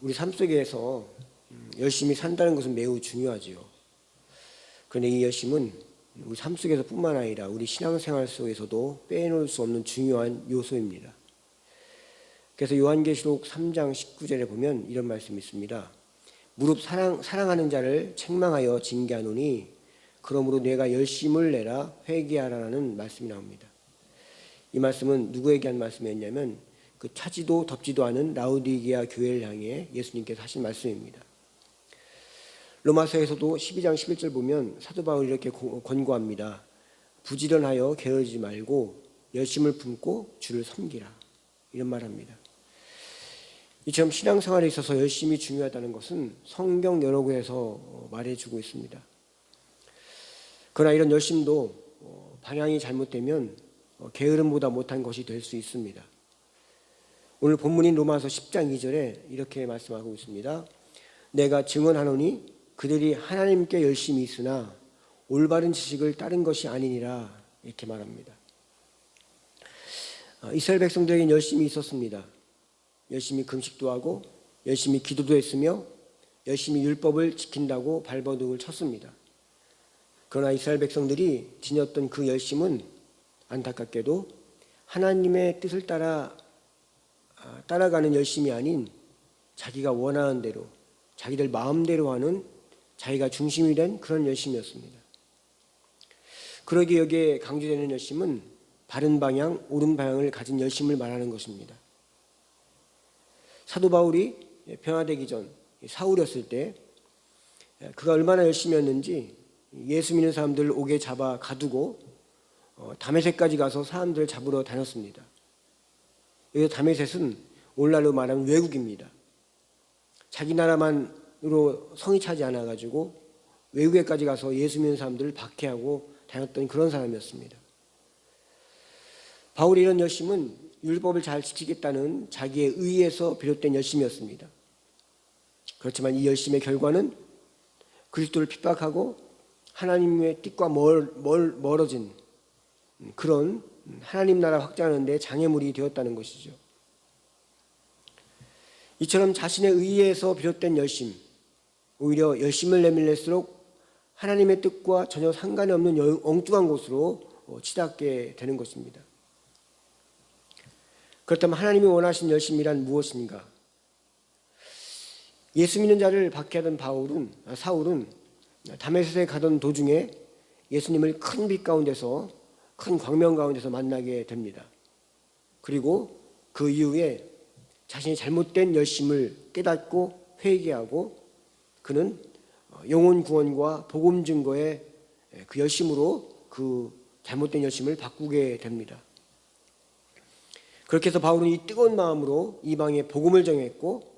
우리 삶 속에서 열심히 산다는 것은 매우 중요하지요. 그런데 이 열심은 우리 삶 속에서 뿐만 아니라 우리 신앙생활 속에서도 빼놓을 수 없는 중요한 요소입니다. 그래서 요한계시록 3장 19절에 보면 이런 말씀이 있습니다. 무릇 사랑하는 자를 책망하여 징계하노니 그러므로 내가 열심을 내라 회개하라는 말씀이 나옵니다. 이 말씀은 누구에게 한 말씀이었냐면 그 차지도 덥지도 않은 라우디게아 교회를 향해 예수님께서 하신 말씀입니다. 로마서에서도 12장 11절 보면 사도 바울이 이렇게 권고합니다. 부지런하여 게으르지 말고 열심을 품고 주를 섬기라. 이런 말합니다. 이처럼 신앙생활에 있어서 열심이 중요하다는 것은 성경 여러 곳에서 말해주고 있습니다. 그러나 이런 열심도 방향이 잘못되면 게으름보다 못한 것이 될 수 있습니다. 오늘 본문인 로마서 10장 2절에 이렇게 말씀하고 있습니다. 내가 증언하노니 그들이 하나님께 열심히 있으나 올바른 지식을 따른 것이 아니니라 이렇게 말합니다. 이스라엘 백성들에게는 열심이 있었습니다. 열심히 금식도 하고 열심히 기도도 했으며 열심히 율법을 지킨다고 발버둥을 쳤습니다. 그러나 이스라엘 백성들이 지녔던 그 열심은 안타깝게도 하나님의 뜻을 따라가는 열심이 아닌 자기가 원하는 대로 자기들 마음대로 하는 자기가 중심이 된 그런 열심이었습니다. 그러기에 여기에 강조되는 열심은 바른 방향, 옳은 방향을 가진 열심을 말하는 것입니다. 사도 바울이 변화되기 전 사울이었을 때 그가 얼마나 열심히였는지 예수 믿는 사람들을 옥에 잡아 가두고 다메섹까지 가서 사람들을 잡으러 다녔습니다. 여기서 다메섹은 오늘날로 말하면 외국입니다. 자기 나라만으로 성이 차지 않아가지고 외국에까지 가서 예수 믿는 사람들을 박해하고 다녔던 그런 사람이었습니다. 바울의 이런 열심은 율법을 잘 지키겠다는 자기의 의에서 비롯된 열심이었습니다. 그렇지만 이 열심의 결과는 그리스도를 핍박하고 하나님의 뜻과 멀어진 그런 하나님 나라 확장하는 데 장애물이 되었다는 것이죠. 이처럼 자신의 의에서 비롯된 열심, 오히려 열심을 내밀릴수록 하나님의 뜻과 전혀 상관이 없는 엉뚱한 곳으로 치닫게 되는 것입니다. 그렇다면 하나님이 원하신 열심이란 무엇인가? 예수 믿는 자를 박해하던 사울은 다메섹에 가던 도중에 예수님을 큰 빛 가운데서 큰 광명 가운데서 만나게 됩니다. 그리고 그 이후에 자신이 잘못된 열심을 깨닫고 회개하고 그는 영혼 구원과 복음 증거의 그 열심으로 그 잘못된 열심을 바꾸게 됩니다. 그렇게 해서 바울은 이 뜨거운 마음으로 이방에 복음을 전했고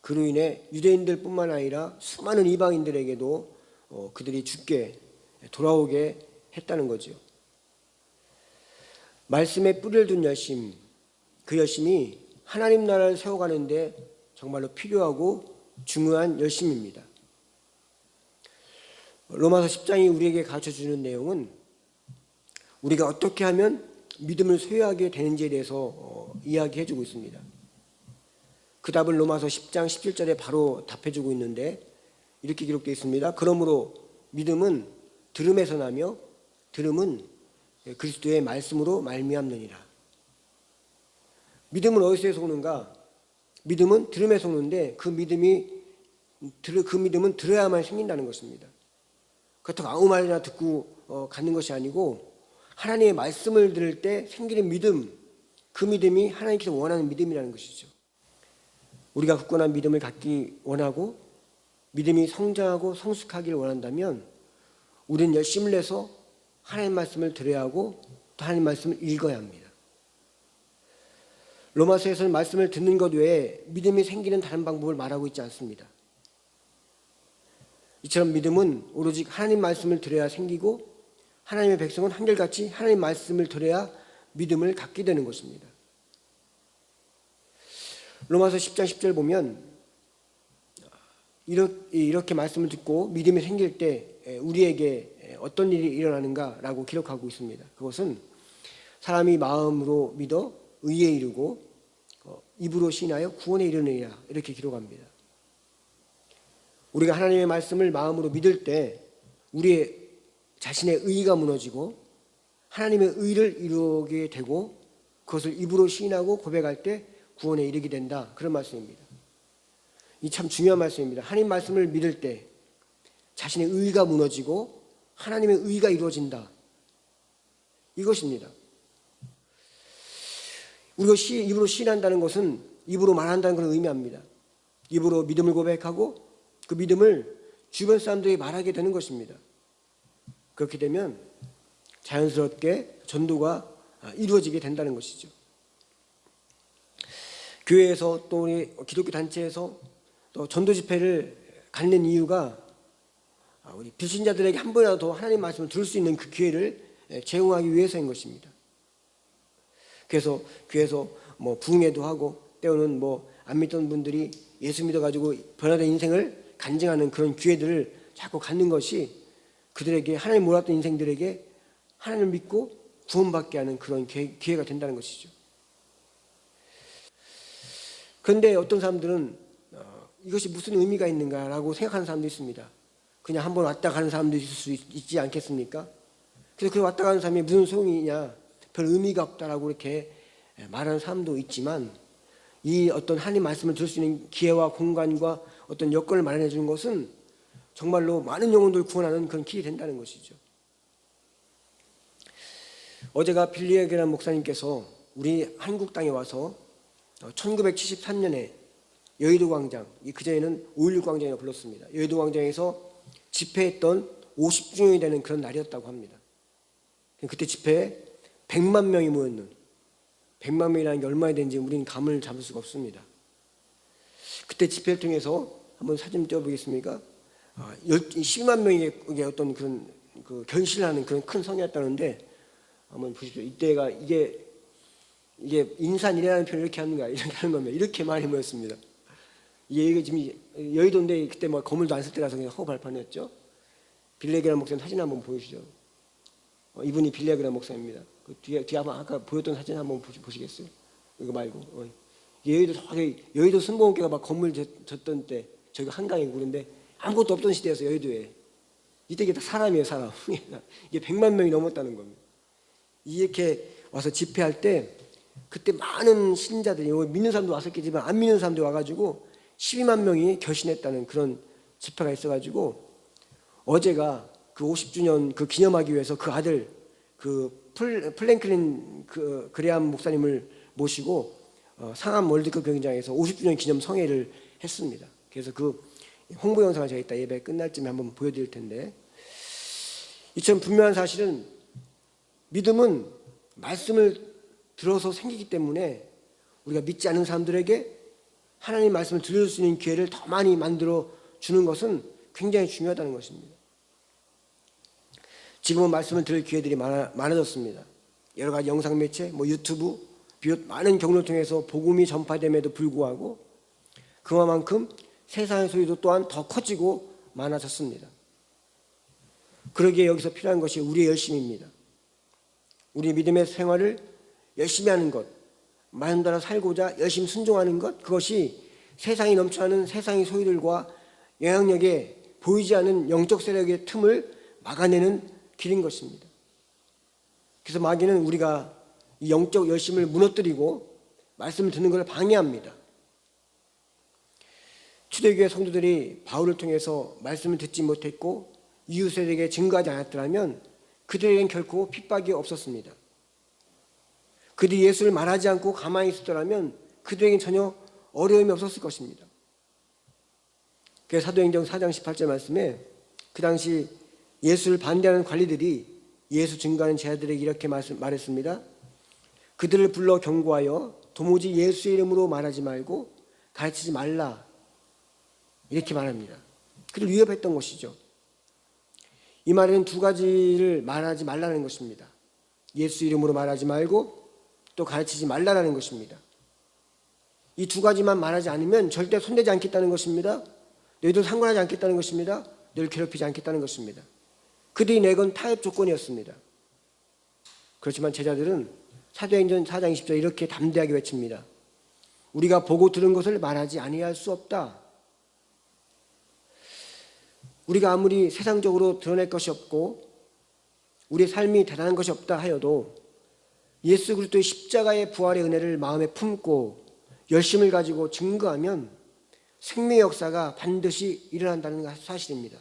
그로 인해 유대인들뿐만 아니라 수많은 이방인들에게도 그들이 죽게 돌아오게 했다는 거죠. 말씀에 뿌리를 둔 열심, 그 열심이 하나님 나라를 세워가는데 정말로 필요하고 중요한 열심입니다. 로마서 10장이 우리에게 가르쳐주는 내용은 우리가 어떻게 하면 믿음을 소유하게 되는지에 대해서 이야기해주고 있습니다. 그 답을 로마서 10장 17절에 바로 답해주고 있는데 이렇게 기록되어 있습니다. 그러므로 믿음은 들음에서 나며 들음은 그리스도의 말씀으로 말미암느니라. 믿음은 어디서 오는가? 믿음은 들음에서 오는데 그 믿음은 들어야만 생긴다는 것입니다. 그렇다고 아무 말이나 듣고 갖는 것이 아니고 하나님의 말씀을 들을 때 생기는 믿음, 그 믿음이 하나님께서 원하는 믿음이라는 것이죠. 우리가 굳건한 믿음을 갖기 원하고 믿음이 성장하고 성숙하기를 원한다면 우리는 열심을 내서 하나님 말씀을 들어야 하고 또 하나님 말씀을 읽어야 합니다. 로마서에서는 말씀을 듣는 것 외에 믿음이 생기는 다른 방법을 말하고 있지 않습니다. 이처럼 믿음은 오로지 하나님 말씀을 들어야 생기고 하나님의 백성은 한결같이 하나님 말씀을 들어야 믿음을 갖게 되는 것입니다. 로마서 10장 10절 보면 이렇게 말씀을 듣고 믿음이 생길 때 우리에게 어떤 일이 일어나는가라고 기록하고 있습니다. 그것은 사람이 마음으로 믿어 의에 이르고 입으로 신하여 구원에 이르느니라 이렇게 기록합니다. 우리가 하나님의 말씀을 마음으로 믿을 때 우리의 자신의 의의가 무너지고 하나님의 의를 이루게 되고 그것을 입으로 시인하고 고백할 때 구원에 이르게 된다. 그런 말씀입니다. 이 참 중요한 말씀입니다. 하나님 말씀을 믿을 때 자신의 의의가 무너지고 하나님의 의가 이루어진다. 이것입니다. 우리가 입으로 시인한다는 것은 입으로 말한다는 걸 의미합니다. 입으로 믿음을 고백하고 그 믿음을 주변 사람들에게 말하게 되는 것입니다. 그렇게 되면 자연스럽게 전도가 이루어지게 된다는 것이죠. 교회에서 또 우리 기독교 단체에서 또 전도 집회를 갖는 이유가 우리 불신자들에게 한 번이라도 하나님 말씀을 들을 수 있는 그 기회를 제공하기 위해서인 것입니다. 그래서 교회에서 뭐 부흥회도 하고 때로는 뭐 안 믿던 분들이 예수 믿어가지고 변화된 인생을 간증하는 그런 기회들을 자꾸 갖는 것이 그들에게 하나님 몰랐던 인생들에게 하나님을 믿고 구원받게 하는 그런 기회가 된다는 것이죠. 그런데 어떤 사람들은 이것이 무슨 의미가 있는가라고 생각하는 사람도 있습니다. 그냥 한번 왔다 가는 사람도 있을 수 있지 않겠습니까? 그래서 그 왔다 가는 사람이 무슨 소용이냐, 별 의미가 없다라고 이렇게 말하는 사람도 있지만 이 어떤 하나님 말씀을 들을 수 있는 기회와 공간과 어떤 여건을 마련해 주는 것은 정말로 많은 영혼들을 구원하는 그런 길이 된다는 것이죠. 어제가 빌리에게라는 목사님께서 우리 한국 땅에 와서 1973년에 여의도 광장, 그전에는 5.16 광장이라고 불렀습니다. 여의도 광장에서 집회했던 50주년이 되는 그런 날이었다고 합니다. 그때 집회에 100만 명이 모였는, 100만 명이라는 게 얼마나 되는지 우리는 감을 잡을 수가 없습니다. 그때 집회를 통해서 한번 사진 띄워보겠습니까? 12만 명의 어떤 그런 결실하는 그런 큰 성이었다는데 한번 보십시오. 이때가 이게 인산이라는 표현을 이렇게 하는 거야. 이렇게 하는 겁니다. 이렇게 많이 모였습니다. 이게 지금 여의도인데 그때 뭐 건물도 안 쓸 때라서 그냥 허 발판이었죠. 빌레게라는 목사님 사진 한번 보여주시죠. 이분이 빌레게라는 목사입니다. 그 뒤에 한번 아까 보였던 사진 한번 보시겠어요? 이거 말고 여의도 승봉교가 막 건물 졌던 때 저기 한강이고 그런데 아무것도 없던 시대였어요. 여의도에. 이때 이게 다 사람이에요, 사람. 이게 100만 명이 넘었다는 겁니다. 이렇게 와서 집회할 때 그때 많은 신자들이 믿는 사람도 왔었겠지만 안 믿는 사람도 와가지고 12만 명이 결신했다는 그런 집회가 있어가지고 어제가 그 50주년 그 기념하기 위해서 그 아들 그 플랭클린 그레암 목사님을 모시고 상암 월드컵 경기장에서 50주년 기념 성회를 했습니다. 그래서 그 홍보 영상을 제가 이따 예배 끝날 쯤에 한번 보여드릴 텐데 이처럼 분명한 사실은 믿음은 말씀을 들어서 생기기 때문에 우리가 믿지 않는 사람들에게 하나님 말씀을 들을 수 있는 기회를 더 많이 만들어 주는 것은 굉장히 중요하다는 것입니다. 지금은 말씀을 들을 기회들이 많아졌습니다. 여러 가지 영상 매체, 유튜브 비롯 많은 경로를 통해서 복음이 전파됨에도 불구하고 그만큼 세상의 소리도 또한 더 커지고 많아졌습니다. 그러기에 여기서 필요한 것이 우리의 열심입니다. 우리 믿음의 생활을 열심히 하는 것, 말씀 따라 살고자 열심히 순종하는 것, 그것이 세상이 넘쳐나는 세상의 소리들과 영향력에 보이지 않는 영적 세력의 틈을 막아내는 길인 것입니다. 그래서 마귀는 우리가 이 영적 열심을 무너뜨리고 말씀을 듣는 것을 방해합니다. 초대교회 성도들이 바울을 통해서 말씀을 듣지 못했고 이웃에게 증거하지 않았더라면 그들에겐 결코 핍박이 없었습니다. 그들이 예수를 말하지 않고 가만히 있었더라면 그들에겐 전혀 어려움이 없었을 것입니다. 그래서 사도행전 4장 18절 말씀에 그 당시 예수를 반대하는 관리들이 예수 증거하는 제자들에게 이렇게 말했습니다. 그들을 불러 경고하여 도무지 예수의 이름으로 말하지 말고 가르치지 말라 이렇게 말합니다. 그를 위협했던 것이죠. 이 말에는 두 가지를 말하지 말라는 것입니다. 예수 이름으로 말하지 말고 또 가르치지 말라는 것입니다. 이 두 가지만 말하지 않으면 절대 손대지 않겠다는 것입니다. 너희들 상관하지 않겠다는 것입니다. 너희를 괴롭히지 않겠다는 것입니다. 그들이 내건 타협 조건이었습니다. 그렇지만 제자들은 사도행전 4장 20절 이렇게 담대하게 외칩니다. 우리가 보고 들은 것을 말하지 아니할 수 없다. 우리가 아무리 세상적으로 드러낼 것이 없고 우리의 삶이 대단한 것이 없다 하여도 예수 그리스도의 십자가의 부활의 은혜를 마음에 품고 열심을 가지고 증거하면 생명의 역사가 반드시 일어난다는 사실입니다.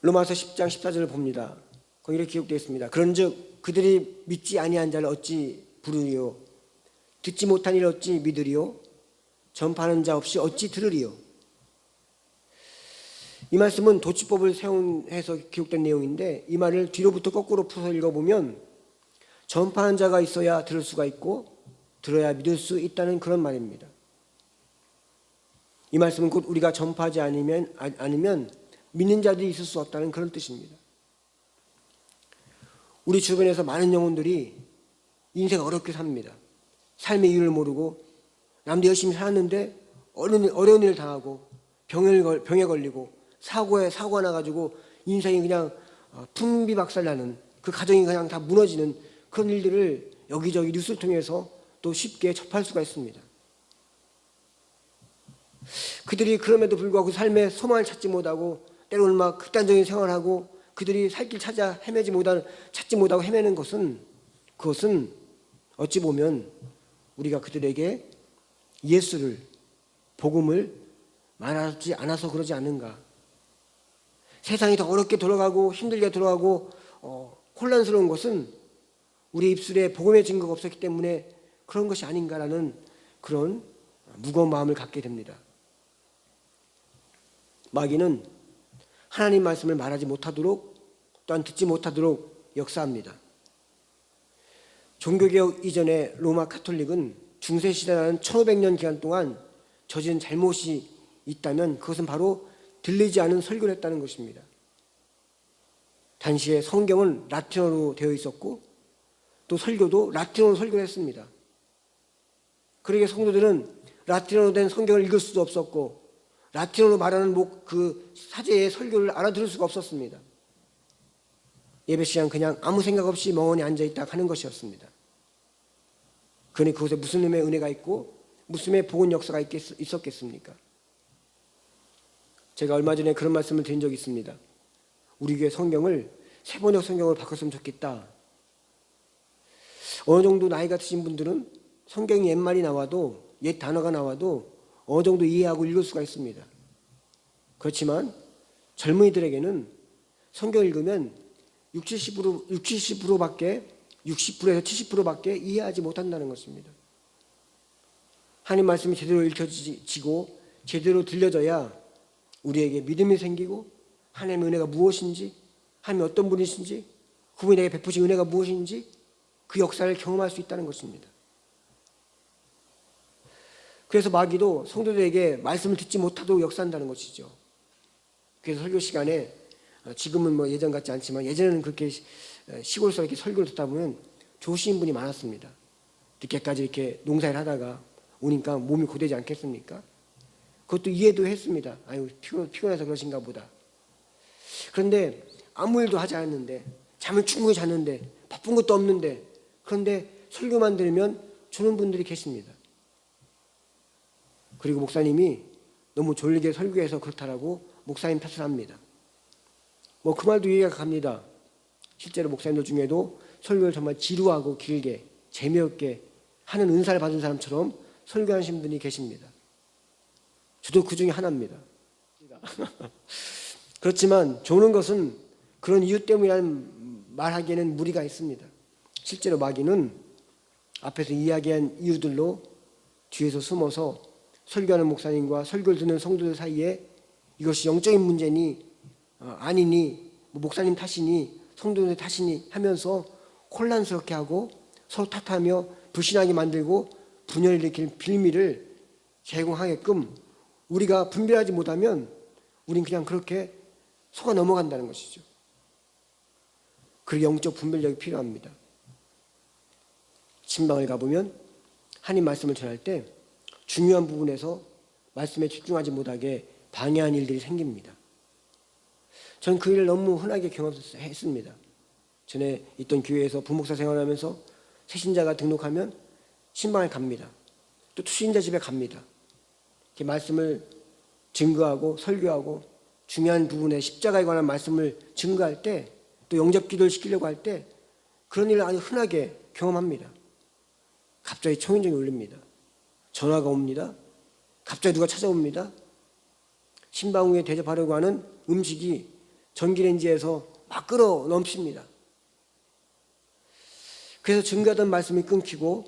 로마서 10장 14절을 봅니다. 거기 이렇게 기록되어 있습니다. 그런즉 그들이 믿지 아니한 자를 어찌 부르리요? 듣지 못한 이를 어찌 믿으리요? 전파하는 자 없이 어찌 들으리요? 이 말씀은 도취법을 사용해서 기록된 내용인데 이 말을 뒤로부터 거꾸로 풀어서 읽어보면 전파하는 자가 있어야 들을 수가 있고 들어야 믿을 수 있다는 그런 말입니다. 이 말씀은 곧 우리가 전파하지 않으면 믿는 자들이 있을 수 없다는 그런 뜻입니다. 우리 주변에서 많은 영혼들이 인생 어렵게 삽니다. 삶의 이유를 모르고 남도 열심히 살았는데 어려운 일을 당하고 병에 걸리고 사고가 나가지고 인생이 그냥 풍비박살나는, 그 가정이 그냥 다 무너지는 그런 일들을 여기저기 뉴스를 통해서 또 쉽게 접할 수가 있습니다. 그들이 그럼에도 불구하고 삶의 소망을 찾지 못하고 때로는 막 극단적인 생활을 하고 그들이 살 길 찾지 못하고 헤매는 그것은 어찌 보면 우리가 그들에게 예수를, 복음을 말하지 않아서 그러지 않는가. 세상이 더 어렵게 돌아가고 힘들게 돌아가고 혼란스러운 것은 우리 입술에 복음의 증거가 없었기 때문에 그런 것이 아닌가라는 그런 무거운 마음을 갖게 됩니다. 마귀는 하나님 말씀을 말하지 못하도록 또한 듣지 못하도록 역사합니다. 종교개혁 이전에 로마 가톨릭은 중세시대라는 1500년 기간 동안 저지른 잘못이 있다면 그것은 바로 들리지 않은 설교를 했다는 것입니다. 당시에 성경은 라틴어로 되어 있었고 또 설교도 라틴어로 설교를 했습니다. 그러기에 성도들은 라틴어로 된 성경을 읽을 수도 없었고 라틴어로 말하는 그 사제의 설교를 알아들을 수가 없었습니다. 예배 시간 그냥 아무 생각 없이 멍하니 앉아있다 하는 것이었습니다. 그러니 그곳에 무슨 놈의 은혜가 있고 무슨 놈의 복은 역사가 있었겠습니까? 제가 얼마 전에 그런 말씀을 드린 적이 있습니다. 우리 교회 성경을 세번역 성경으로 바꿨으면 좋겠다. 어느 정도 나이가 드신 분들은 성경이 옛말이 나와도 옛 단어가 나와도 어느 정도 이해하고 읽을 수가 있습니다. 그렇지만 젊은이들에게는 성경 읽으면 60%밖에 60%에서 70%밖에 이해하지 못한다는 것입니다. 하나님 말씀이 제대로 읽혀지고 제대로 들려져야 우리에게 믿음이 생기고 하나님의 은혜가 무엇인지, 하나님이 어떤 분이신지, 그분이 내게 베푸신 은혜가 무엇인지 그 역사를 경험할 수 있다는 것입니다. 그래서 마귀도 성도들에게 말씀을 듣지 못하도록 역사한다는 것이죠. 그래서 설교 시간에 지금은 뭐 예전 같지 않지만 예전에는 그렇게 시골에서 이렇게 설교를 듣다 보면 좋으신 분이 많았습니다. 늦게까지 이렇게 농사를 하다가 오니까 몸이 고되지 않겠습니까? 그것도 이해도 했습니다. 아유, 피곤해서 그러신가 보다. 그런데 아무 일도 하지 않았는데, 잠을 충분히 잤는데, 바쁜 것도 없는데, 그런데 설교만 들으면 주는 분들이 계십니다. 그리고 목사님이 너무 졸리게 설교해서 그렇다라고 목사님 탓을 합니다. 뭐 그 말도 이해가 갑니다. 실제로 목사님들 중에도 설교를 정말 지루하고 길게 재미없게 하는 은사를 받은 사람처럼 설교하신 분이 계십니다. 저도 그 중에 하나입니다. 그렇지만 좋은 것은 그런 이유 때문이라는 말하기에는 무리가 있습니다. 실제로 마귀는 앞에서 이야기한 이유들로 뒤에서 숨어서 설교하는 목사님과 설교를 듣는 성도들 사이에 이것이 영적인 문제니 아니니 목사님 탓이니 성도들 탓이니 하면서 혼란스럽게 하고 서로 탓하며 불신하게 만들고 분열을 일으킬 빌미를 제공하게끔 우리가 분별하지 못하면 우린 그냥 그렇게 속아 넘어간다는 것이죠. 그리고 영적 분별력이 필요합니다. 신방을 가보면 하나님 말씀을 전할 때 중요한 부분에서 말씀에 집중하지 못하게 방해하는 일들이 생깁니다. 전 그 일을 너무 흔하게 경험했습니다. 전에 있던 교회에서 부목사 생활하면서 새신자가 등록하면 신방에 갑니다. 또 투신자 집에 갑니다. 이렇게 말씀을 증거하고 설교하고 중요한 부분에 십자가에 관한 말씀을 증거할 때, 또 영접 기도를 시키려고 할 때 그런 일을 아주 흔하게 경험합니다. 갑자기 초인종이 울립니다. 전화가 옵니다. 갑자기 누가 찾아옵니다. 신방 후에 대접하려고 하는 음식이 전기레인지에서 막 끓어 넘칩니다. 그래서 증거하던 말씀이 끊기고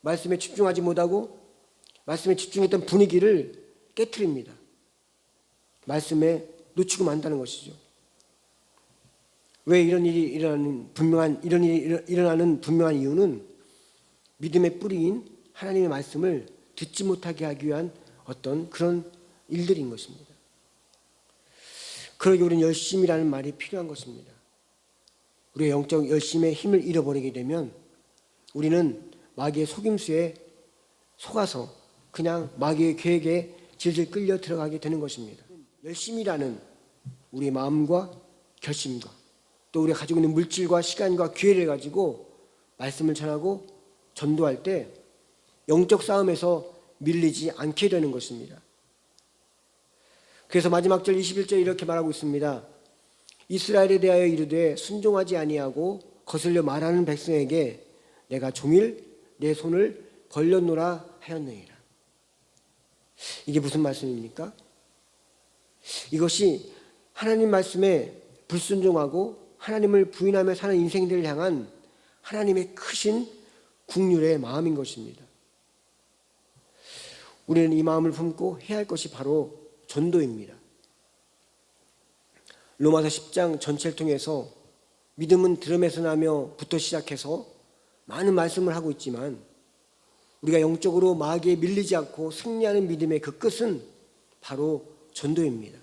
말씀에 집중하지 못하고 말씀에 집중했던 분위기를 깨트립니다. 말씀에 놓치고 만다는 것이죠. 왜 이런 일이 일어나는 분명한 이유는 믿음의 뿌리인 하나님의 말씀을 듣지 못하게 하기 위한 어떤 그런 일들인 것입니다. 그러기 우리는 열심이라는 말이 필요한 것입니다. 우리의 영적 열심의 힘을 잃어버리게 되면 우리는 마귀의 속임수에 속아서 그냥 마귀의 계획에 질질 끌려 들어가게 되는 것입니다. 열심이라는 우리의 마음과 결심과 또 우리가 가지고 있는 물질과 시간과 기회를 가지고 말씀을 전하고 전도할 때 영적 싸움에서 밀리지 않게 되는 것입니다. 그래서 마지막 절 21절에 이렇게 말하고 있습니다. 이스라엘에 대하여 이르되 순종하지 아니하고 거슬려 말하는 백성에게 내가 종일 내 손을 벌렸노라 하였느니라. 이게 무슨 말씀입니까? 이것이 하나님 말씀에 불순종하고 하나님을 부인하며 사는 인생들을 향한 하나님의 크신 긍휼의 마음인 것입니다. 우리는 이 마음을 품고 해야 할 것이 바로 전도입니다. 로마서 10장 전체를 통해서 믿음은 들음에서 나며부터 시작해서 많은 말씀을 하고 있지만 우리가 영적으로 마귀에 밀리지 않고 승리하는 믿음의 그 끝은 바로 전도입니다.